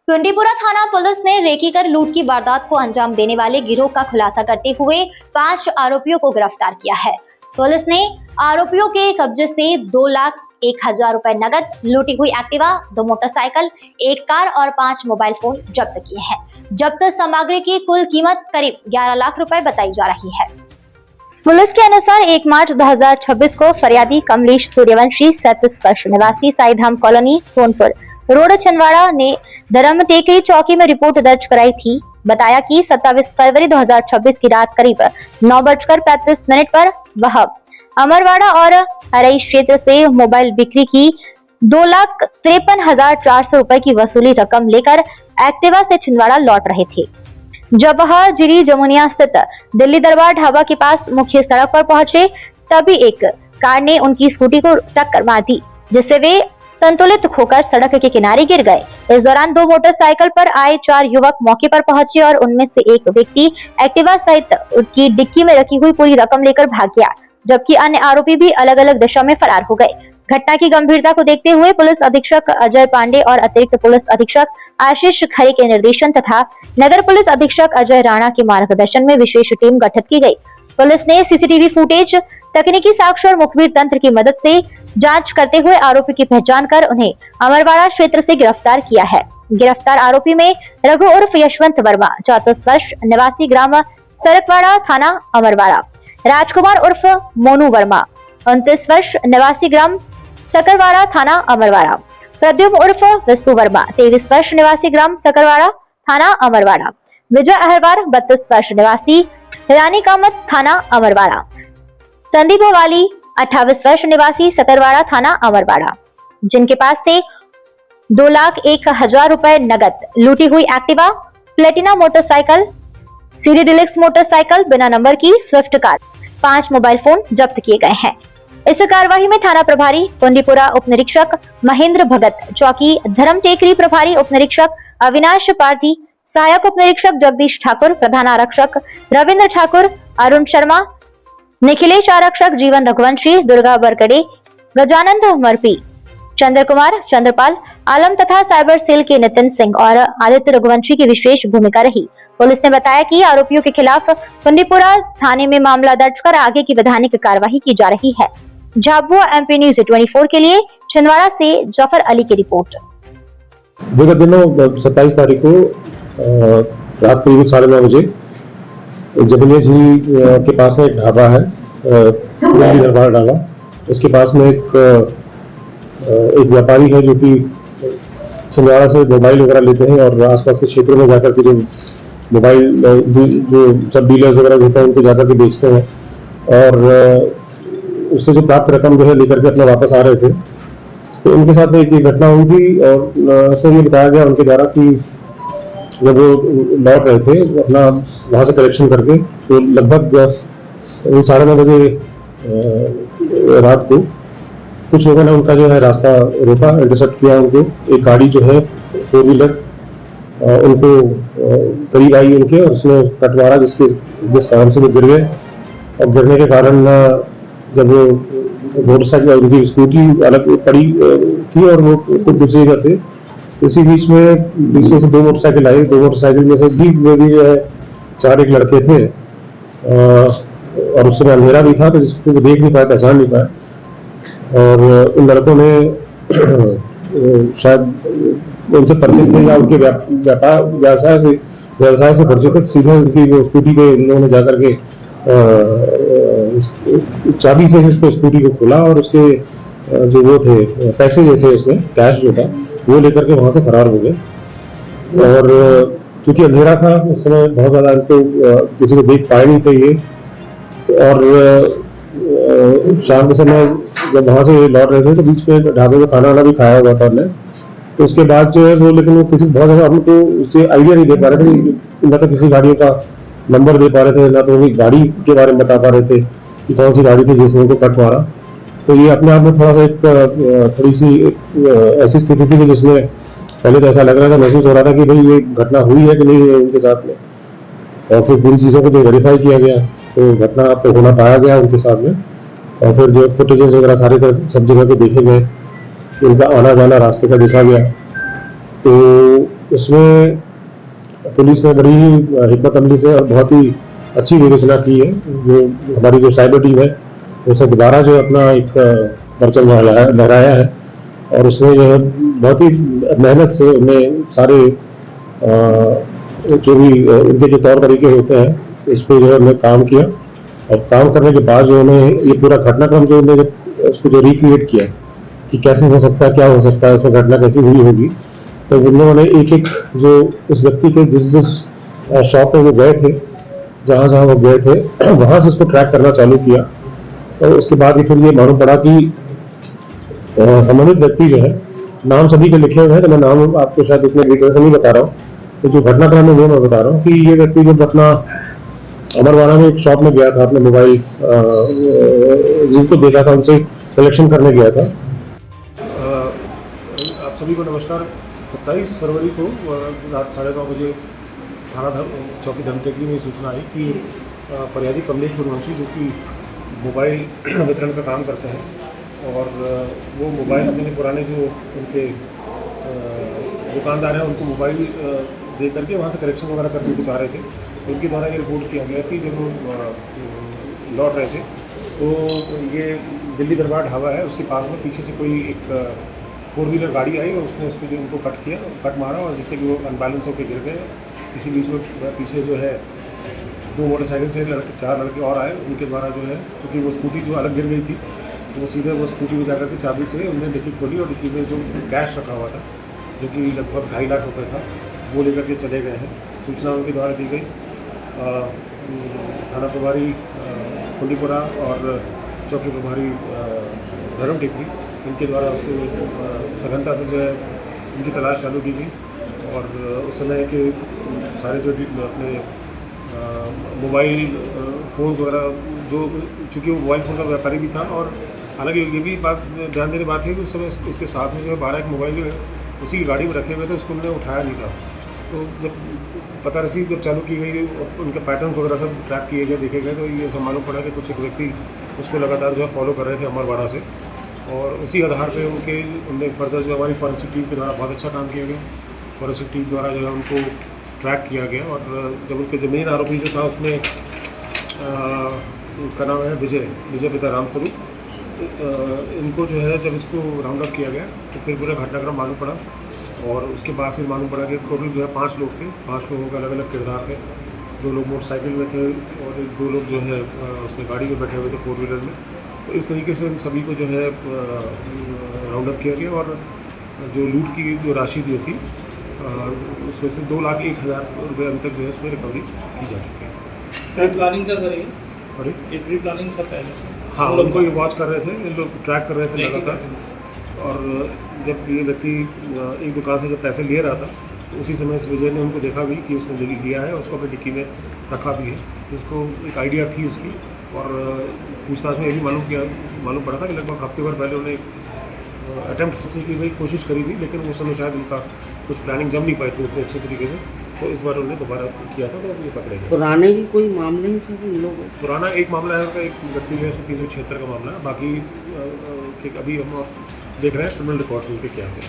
कुंडीपुरा थाना पुलिस ने रेकी कर लूट की वारदात को अंजाम देने वाले गिरोह का खुलासा करते हुए 5 आरोपियों को गिरफ्तार किया है। पुलिस ने आरोपियों के कब्जे से 2,01,000 रुपए नगद, लूटी हुई एक्टिवा, 2 मोटरसाइकिल, 1 कार और 5 मोबाइल फोन जब्त किए हैं। जब्त सामग्री की कुल कीमत करीब 11 लाख रुपए बताई जा रही है। पुलिस के अनुसार 1 मार्च 2026 को फरियादी कमलेश सूर्यवंशी 37 वर्ष निवासी साईधाम कॉलोनी सोनपुर रोड छिंदवाड़ा ने धर्म टेकरी चौकी में रिपोर्ट दर्ज कराई थी। बताया कि 27 फरवरी 2026 की रात करीब 9:35 पर वह अमरवाड़ा और हरई क्षेत्र से मोबाइल बिक्री की 2,53,400 रुपए की वसूली रकम लेकर एक्टिवा से छिंदवाड़ा लौट रहे थे। जब वह जिरी जमुनिया स्थित दिल्ली दरबार ढाबा के पास मुख्य सड़क पर पहुंचे, तभी एक कार ने उनकी स्कूटी को टक्कर मार दी, जिससे वे संतुलित होकर सड़क के किनारे गिर गए। इस दौरान 2 मोटरसाइकिल पर आए 4 युवक मौके पर पहुंचे और उनमें से एक व्यक्ति एक्टिवा सहित उनकी डिक्की में रखी हुई पूरी रकम लेकर भाग गया, जबकि अन्य आरोपी भी अलग अलग दिशा में फरार हो गए। घटना की गंभीरता को देखते हुए पुलिस अधीक्षक अजय पांडे और अतिरिक्त पुलिस अधीक्षक आशीष खरे के निर्देशन तथा नगर पुलिस अधीक्षक अजय राणा के मार्गदर्शन में विशेष टीम गठित की गई। पुलिस ने सीसीटीवी फुटेज, तकनीकी साक्ष्य और मुखबिर तंत्र की मदद से जांच करते हुए आरोपी की पहचान कर उन्हें अमरवाड़ा क्षेत्र से गिरफ्तार किया है। गिरफ्तार आरोपी में रघु उर्फ यशवंत वर्मा 34 वर्ष निवासी ग्राम सरकवाड़ा थाना अमरवाड़ा, राजकुमार उर्फ मोनू वर्मा 29 वर्ष निवासी ग्राम सकरवाड़ा थाना अमरवाड़ा, प्रद्युम्न उर्फ विस्तु वर्मा 23 वर्ष निवासी ग्राम सकरवाड़ा थाना अमरवाड़ा, विजय अहरवार 32 वर्ष निवासी रानी कामत थाना अमरवाड़ा, संदीप वाली 28 वर्ष निवासी सकरवाड़ा थाना अमरवाड़ा, जिनके पास से 2,01,000 रुपए नगद, लूटी हुई Activa, Platina motorcycle, CD deluxe motorcycle बिना नंबर की स्विफ्ट कार, 5 मोबाइल फोन जब्त किए गए हैं। इस कार्यवाही में थाना प्रभारी कुंडीपुरा उप निरीक्षक महेंद्र भगत, चौकी धर्म टेकरी प्रभारी उप निरीक्षक अविनाश पारधी, सहायक उप निरीक्षक जगदीश ठाकुर, प्रधान आरक्षक रविंद्र ठाकुर, अरुण शर्मा, निखिलेश आरक्षक जीवन रघुवंशी, दुर्गा बरगड़े, गजानंद मरपी, चंद्र कुमार, चंद्रपाल आलम तथा साइबर सेल के नितिन सिंह और आदित्य रघुवंशी की विशेष भूमिका रही। पुलिस ने बताया कि आरोपियों के खिलाफ कुंडीपुरा थाने में मामला दर्ज कर आगे की वैधानिक कार्यवाही की जा रही है। झाबुआ MP न्यूज़ 24 के लिए छिंदवाड़ा से जफर अली की रिपोर्ट। विगत दिनों 27 तारीख को रात करीब 9:30 बजे जमुनिया जी के पास में एक ढाबा है, दिल्ली दरबार ढाबा। उसके पास में एक व्यापारी है जो कि छिंदवाड़ा से मोबाइल वगैरह लेते हैं और आसपास के क्षेत्रों में जाकर के जो मोबाइल जो सब डीलर्स वगैरह होते हैं उनको जाकर के बेचते हैं, और उससे जो प्राप्त रकम जो है लेकर के अपना वापस आ रहे थे। तो उनके साथ में एक घटना हुई थी और उसमें ये बताया गया उनके द्वारा कि जब वो लौट रहे थे अपना वहाँ से कलेक्शन करके, तो लगभग 9:30 बजे रात को कुछ लोगों ने उनका जो है रास्ता रोका, इंटरसेप्ट किया उनको। एक गाड़ी जो है 4 व्हीलर उनको करीब आई उनके, और उसने कटवारा जिस कारण से वो गिर गए। और गिरने के कारण जब वो मोटरसाइकिल, उनकी स्कूटी अलग पड़ी थी और वो खुद दूसरी जगह थे, इसी बीच में पीछे से 2 मोटरसाइकिल आई। 2 मोटरसाइकिल में से भी जो है 4 एक लड़के थे, और उस समय अंधेरा भी था तो जिसको देख नहीं पाया, पहचान नहीं पाया। और उन लड़कों ने शायद उनसे परिचित थे या उनके व्यवसाय से परिचित थे। सीधे उनकी वो स्कूटी पे इन लोगों ने जाकर के चाबी से उसको स्कूटी को खोला और उसके जो वो थे पैसे जो थे, उसमें कैश जो था वो लेकर के वहां से फरार हो गए। और चूंकि अंधेरा था उस समय, बहुत ज्यादा इनको किसी को देख पाए नहीं थे ये। और शाम के समय जब वहां से लौट रहे थे तो बीच में ढाबे में खाना वाना भी खाया हुआ था हमने। तो उसके बाद जो है वो, लेकिन वो किसी बहुत ज्यादा हमको उससे आइडिया नहीं दे पा रहे थे, ना तो किसी गाड़ियों का नंबर दे पा रहे थे, ना तो वो गाड़ी के बारे में बता पा रहे थे कि कौन सी गाड़ी थी जिसने उनको कट मारा। तो ये अपने आप में थोड़ा सा थोड़ी सी ऐसी स्थिति थी जिसमें पहले तो ऐसा लग रहा था, महसूस हो रहा था कि भाई ये घटना हुई है कि नहीं है उनके साथ में। और फिर पूरी चीज़ों को जो वेरीफाई किया गया तो घटना तो होना पाया गया उनके साथ में। और फिर जो फुटेजेस वगैरह सारे सब जगह पे देखे गए, उनका आना जाना रास्ते का देखा गया। तो इसमें पुलिस ने बड़ी ही हिम्मत अमली से और बहुत ही अच्छी विवेचना की है। जो हमारी जो साइबर टीम है उसे दोबारा जो अपना एक परचम लहराया है और उसमें जो है बहुत ही मेहनत से उन्हें सारे जो भी इनके जो तौर तरीके होते हैं इस पर जो है उन्होंने काम किया और काम करने के बाद जो उन्हें ये पूरा घटनाक्रम जो उन्होंने उसको जो रिक्रिएट किया कि कैसे हो सकता है, क्या हो सकता है, उसमें घटना कैसी हुई होगी, तो उन्होंने एक एक जो उस व्यक्ति के जिस शॉप पे वो गए थे, जहाँ जहाँ वो गए थे वहाँ से उसको ट्रैक करना चालू किया। और उसके बाद ही फिर ये मालूम पड़ा कि संबंधित व्यक्ति जो है, नाम सभी के लिखे हुए हैं तो मैं नाम आपको शायद इतने डिटेल से नहीं बता रहा हूँ, तो जो घटनाक्रम है वो मैं बता रहा हूँ कि ये व्यक्ति जब अपना अमरवाड़ा में एक शॉप में गया था, अपने मोबाइल जिनको देखा था उनसे कलेक्शन करने गया था। आप सभी को नमस्कार। 27 फरवरी को रात 9:30 बजे थाना चौकी धमतेगी में सूचना आई कि फरियादी कमलेश सूर्यवंशी जो कि मोबाइल वितरण का काम करते हैं और वो मोबाइल अपने पुराने जो उनके दुकानदार हैं उनको मोबाइल दे करके वहाँ से कलेक्शन वगैरह करने को चाह रहे थे। उनके द्वारा ये रिपोर्ट किया गया कि जब वो लौट रहे थे तो ये दिल्ली दरबार ढाबा है उसके पास में पीछे से कोई एक 4 व्हीलर गाड़ी आई और उसने उसको जो उनको कट मारा और जिससे कि वो अनबैलेंस होकर गिर गए। इसी बीच में पीछे जो है 2 मोटरसाइकिल से 4 लड़के और आए, उनके द्वारा जो है क्योंकि वो स्कूटी जो अलग गिर गई थी तो वो सीधे वो स्कूटी में जाकर के चाबी से उन्होंने डिक्की खोली और डिक्की में जो कैश रखा हुआ था जो कि लगभग 2.5 लाख रुपये था वो लेकर के चले गए हैं। सूचना उनके द्वारा दी गई। थाना प्रभारी कुंडीपुरा और चौकी प्रभारी धर्म टिकरी इनके द्वारा उसको सघनता से जो है उनकी तलाश चालू की गई और उस समय के सारे जो अपने मोबाइल फ़ोन वगैरह जो चूँकि वो मोबाइल फ़ोन का व्यापारी भी था और हालांकि ये भी बात ध्यान देने बात है कि उस समय उसके साथ में जो है 12 एक मोबाइल जो है उसी की गाड़ी में रखे हुए थे, उसको उन्होंने उठाया नहीं था। तो जब पता रसी जब चालू की गई उनके पैटर्न्स वगैरह सब ट्रैक किए गए देखे गए तो ये सब मालूम पड़ा कि कुछ एक व्यक्ति उसको लगातार जो है फॉलो कर रहे थे अमरवाड़ा से और उसी आधार पे उनने फर्दर जो हमारी फॉरेंसिक टीम के द्वारा बहुत अच्छा काम किया गया। फॉरेंसिक टीम द्वारा जो है उनको ट्रैक किया गया और जब उनके जो मेन आरोपी जो था उसमें उसका नाम है विजय पिता रामस्वरूप। इनको जो है जब इसको राउंड अप किया गया तो फिर पूरा घटनाक्रम मालूम पड़ा और उसके बाद फिर मालूम पड़ा कि टोटल जो है 5 लोग थे। 5 लोगों का अलग अलग किरदार थे। 2 लोग मोटरसाइकिल में थे और 2 लोग जो है उसमें गाड़ी में बैठे हुए थे 4 व्हीलर में। तो इस तरीके से उन सभी को जो है राउंड अप किया गया और जो लूट की जो राशि जो थी उसमें से 2,01,000 रुपये अभी तक जो है उसमें रिकवरी की जा चुकी है। सर प्लानिंग का सर और ये प्री प्लानिंग का पहले से हाँ उनको ये वॉच कर रहे थे, ये लोग ट्रैक कर रहे थे लगातार और जब ये व्यक्ति एक दुकान से जब पैसे ले रहा था तो उसी समय विजय ने उनको देखा भी कि उसने लिया है, उसको अपनी डिक्की में रखा भी है। उसको एक आइडिया थी उसकी और पूछताछ में ये भी मालूम पड़ा था कि लगभग हफ्ते भर पहले उन्हें अटैम्प्ट की गई कोशिश करी थी लेकिन उस समय शायद उनका कुछ प्लानिंग जम नहीं पाई थी उतने अच्छे तरीके से, तो इस बार उन्होंने दोबारा किया था तो ये पकड़े गए। पुराने भी कोई मामले हैं सर इन लोगों? पुराना एक मामला है उनका, एक व्यक्ति है 376 का मामला है। बाकी अभी हम देख रहे हैं क्रिमिनल रिकॉर्ड्स उनके क्या हैं।